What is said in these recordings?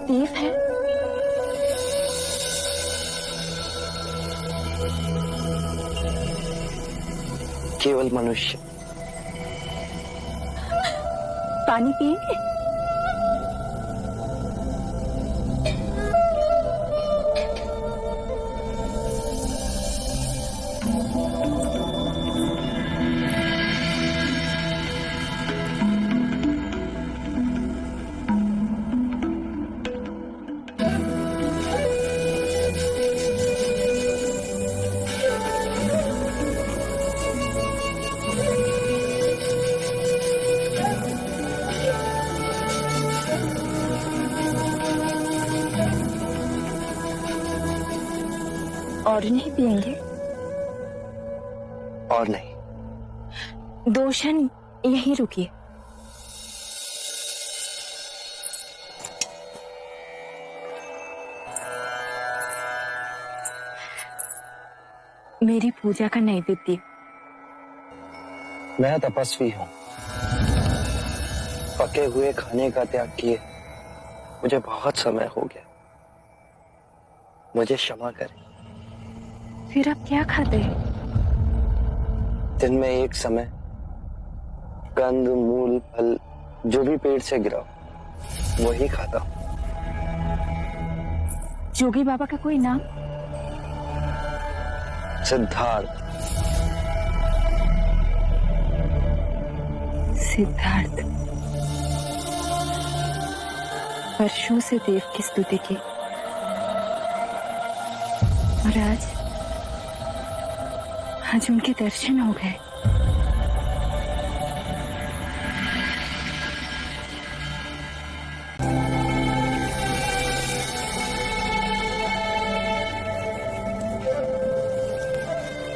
देव है? केवल मनुष्य। पानी पिएंगे? और नहीं पिएंगे? और नहीं। 2 क्षण यहीं रुकिए। मेरी पूजा का नैवेद्य। मैं तपस्वी हूं। पके हुए खाने का त्याग किए मुझे बहुत समय हो गया। मुझे क्षमा करें। फिर आप क्या खाते हैं? दिन में एक समय कंद मूल फल जो भी पेड़ से गिरा वही खाता हूं। जोगी बाबा का कोई नाम? सिद्धार्थ। सिद्धार्थ। वर्षों से देव की स्तुति की और आज उनके दर्शन हो गए।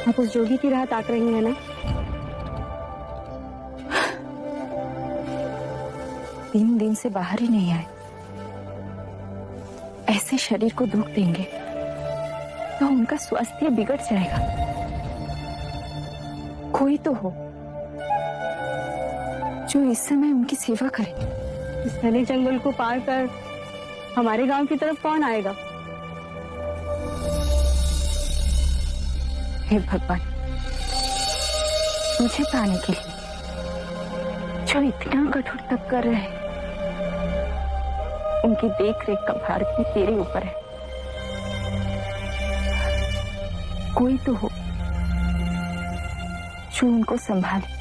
आप उस जोगी की राह ताक रही हैं ना? 3 दिन से बाहर ही नहीं आए। ऐसे शरीर को दुख देंगे तो उनका स्वास्थ्य बिगड़ जाएगा। कोई तो हो जो इस समय उनकी सेवा करे। इस घने जंगल को पार कर हमारे गांव की तरफ कौन आएगा? हे भगवान, मुझे पाने के लिए जो इतना कठोर तप कर रहे हैं, उनकी देख रेख का भार भी तेरे ऊपर है। कोई तो हो जो उनको संभाले।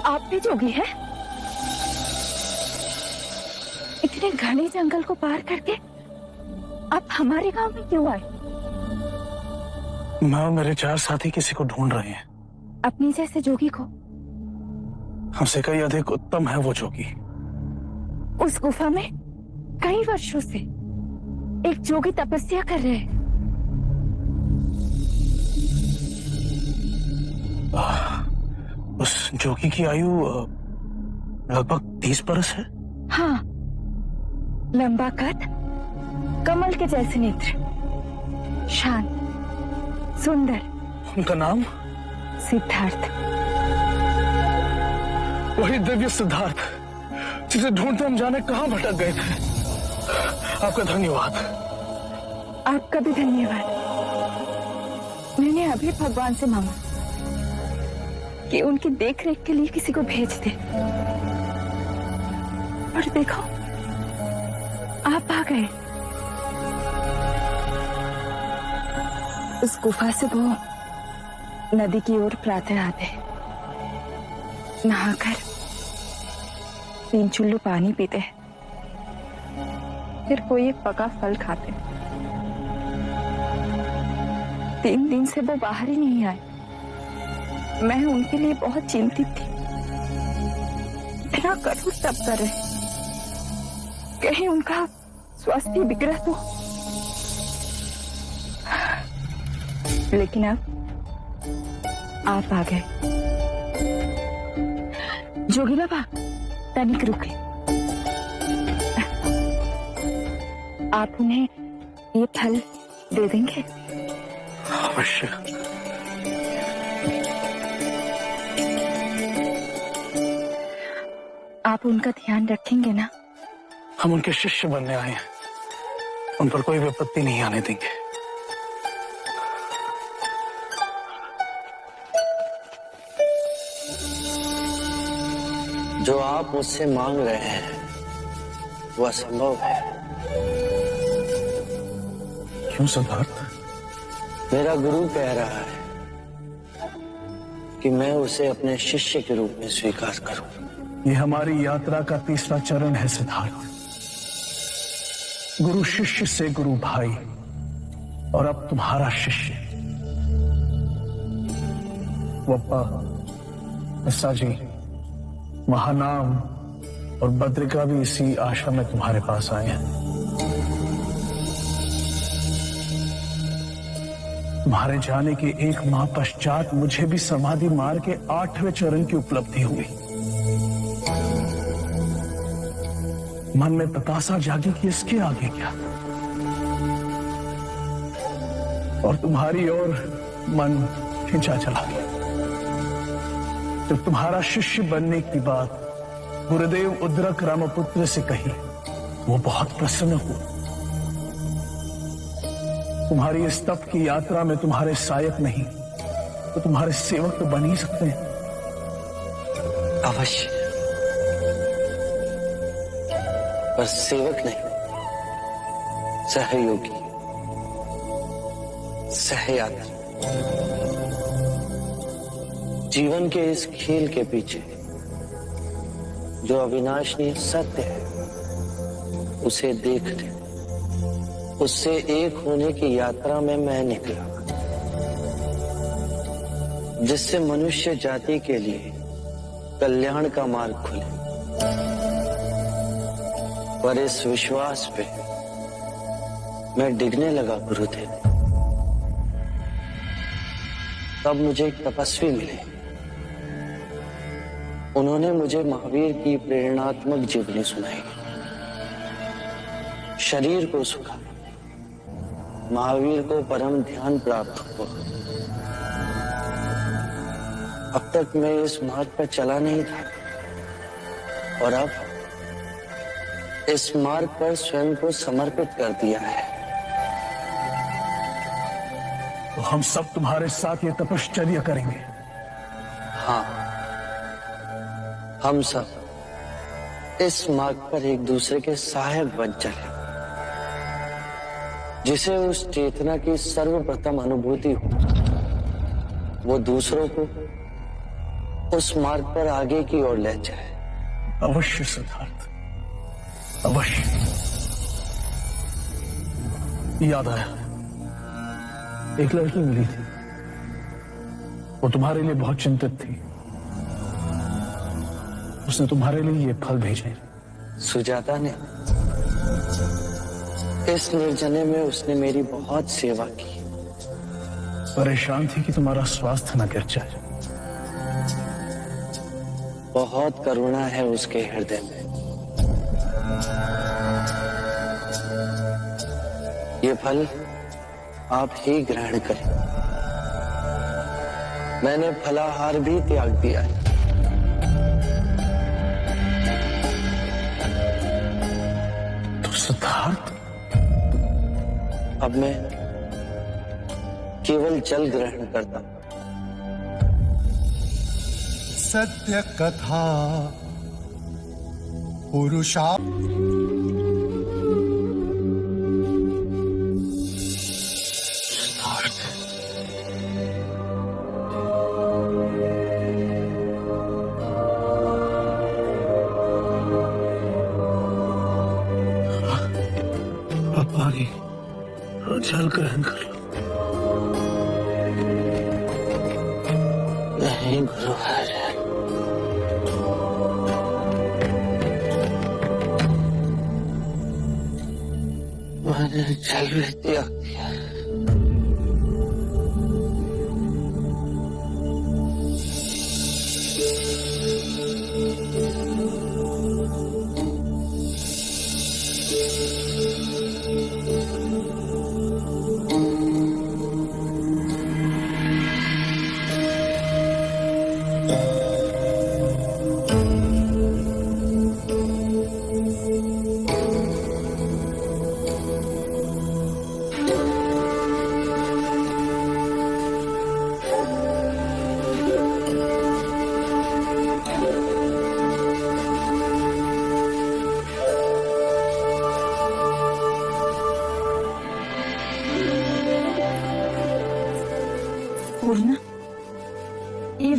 आप भी जोगी हैं? इतने घने जंगल को पार करके आप हमारे गांव में क्यों आए? मैं और मेरे 4 साथी किसी को ढूंढ रहे हैं। अपनी जैसे जोगी को? हमसे कई अधिक उत्तम है वो जोगी। उस गुफा में कई वर्षों से एक जोगी तपस्या कर रहे हैं। उस जोगी की आयु लगभग 30 बरस है। हाँ, लंबा कद, कमल के जैसे नेत्र, शांत, सुंदर। उनका नाम? सिद्धार्थ। वही दिव्य सिद्धार्थ जिसे ढूंढते हम जाने कहां भटक गए थे। आपका धन्यवाद। आपका भी धन्यवाद। मैंने अभी भगवान से मांगा कि उनकी देखरेख के लिए किसी को भेज दे, और देखो आप आ गए। उस गुफा से वो नदी की ओर प्रातः आते, नहाकर 3 चुल्लू पानी पीते, फिर कोई एक पका फल खाते। 3 दिन से वो बाहर ही नहीं आए। मैं उनके लिए बहुत चिंतित थी। इतना कठोर तप कर रहे, कहीं उनका स्वास्थ्य बिगड़ा तो। लेकिन अब आप आ गए। जोगिला बा, तनिक रुके। आप उन्हें ये फल दे देंगे? अवश्य। आप उनका ध्यान रखेंगे ना? हम उनके शिष्य बनने आए हैं, उन पर कोई विपत्ति नहीं आने देंगे। जो आप मुझसे मांग रहे हैं वो असंभव है। क्यों सिद्धार्थ? मेरा गुरु कह रहा है कि मैं उसे अपने शिष्य के रूप में स्वीकार करूं। ये हमारी यात्रा का तीसरा चरण है सिद्धार्थ। गुरु शिष्य से गुरु भाई, और अब तुम्हारा शिष्य। वप्पा, मिस्सा जी, महानाम और बद्रिका भी इसी आशा में तुम्हारे पास आए हैं। तुम्हारे जाने के 1 माह पश्चात मुझे भी समाधि मार्ग के 8वें चरण की उपलब्धि हुई। मन में प्रताशा जागी कि इसके आगे क्या, और तुम्हारी ओर मन खिंचा चला गया। जब तुम्हारा शिष्य बनने की बात गुरुदेव उद्रक रामपुत्र से कही, वो बहुत प्रसन्न हुआ। तुम्हारी इस तप की यात्रा में तुम्हारे सहायक नहीं तो तुम्हारे सेवक तो बन ही सकते हैं। अवश्य, पर सेवक नहीं, सहयोगी, सहयात्री। जीवन के इस खेल के पीछे जो अविनाशी सत्य है उसे देखने, उससे एक होने की यात्रा में मैं निकला, जिससे मनुष्य जाति के लिए कल्याण का मार्ग खुले। पर इस विश्वास पे मैं डिगने लगा गुरुदेव। तब मुझे एक तपस्वी मिले। उन्होंने मुझे महावीर की प्रेरणात्मक जीवनी सुनाई। शरीर को सुखा, महावीर को परम ध्यान प्राप्त हुआ। अब तक मैं इस मार्ग पर चला नहीं था, और अब इस मार्ग पर स्वयं को समर्पित कर दिया है। तो हम सब तुम्हारे साथ ये तपश्चर्या करेंगे। हाँ, हम सब इस मार्ग पर एक दूसरे के सहायक बन चले। जिसे उस चेतना की सर्वप्रथम अनुभूति हो, वो दूसरों को उस मार्ग पर आगे की ओर ले जाए। अवश्य सिद्धार्थ, अवश्य। याद आया, एक लड़की मिली थी, वो तुम्हारे लिए बहुत चिंतित थी। उसने तुम्हारे लिए ये फल भेजे। सुजाता ने। इस निर्जने में उसने मेरी बहुत सेवा की। परेशान थी कि तुम्हारा स्वास्थ्य न गिर जाए। बहुत करुणा है उसके हृदय में। ये फल आप ही ग्रहण करें। मैंने फलाहार भी त्याग दिया है। तो सिद्धार्थ, अब मैं केवल जल ग्रहण करता हूं। सत्य कथा पुरुषा पानी जल ग्रहण कर लो। नहीं गुरुवर, मैंने जल भी त्याग दिया।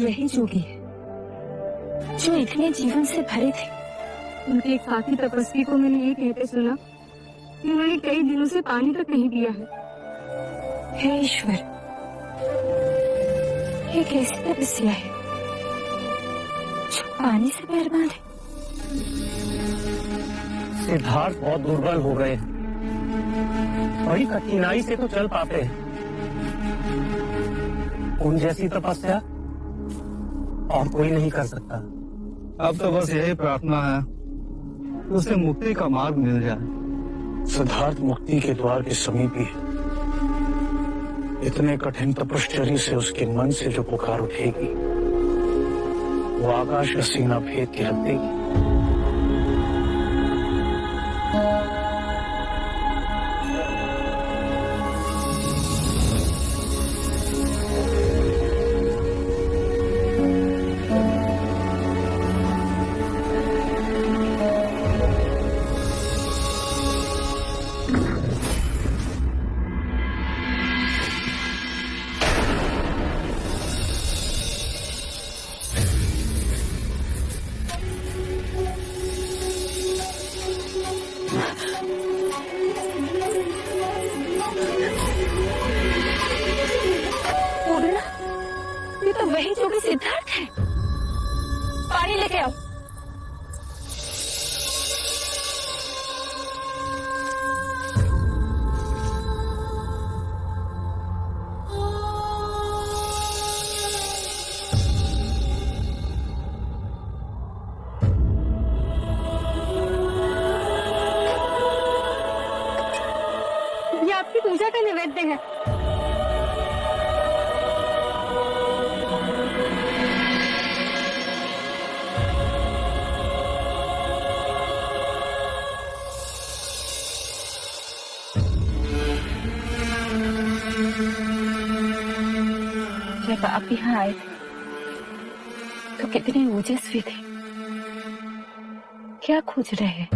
वही जोगी है जो इतने जीवन से भरे थे। उनके एक साथी तपस्वी को मैंने ये कहते सुना कि उन्होंने कई दिनों से पानी तक नहीं पिया है। हे ईश्वर, ये कैसी तपस्या है जो पानी से पैर बांधे? सिद्धार्थ बहुत दुर्बल हो गए, बड़ी कठिनाई से तो चल पाते हैं। उन जैसी तपस्या और कोई नहीं कर सकता। अब तो बस यही प्रार्थना है कि उसे मुक्ति का मार्ग मिल जाए। सिद्धार्थ मुक्ति के द्वार के समीप ही है। इतने कठिन तपश्चर्या से उसके मन से जो पुकार उठेगी वो आकाश का सीना भेद के रख देगी। पूर्णा, ये तो वही जोगी सिद्धार्थ है। पानी लेके आओ। ये आपकी पूजा का नैवेद्य है। जब आप यहाँ आए थे तो कितने ओजस्वी थे। क्या खोज रहे हैं?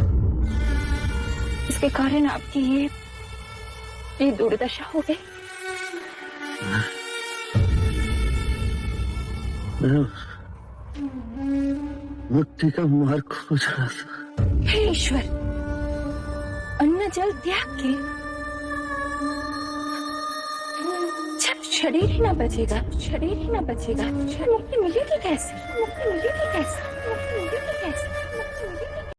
इसके कारण आपकी ये दुर्दशा हो गई। मुक्ति का मार्ग खोज रहा था। हे ईश्वर, अन्न जल त्याग के जब शरीर ही ना बचेगा, शरीर ही ना बचेगा, मुक्ति मिलेगी कैसे? मुक्ति मिलेगी कैसे? मुक्ति मिलेगी कैसे? मुक्ति मिलेगी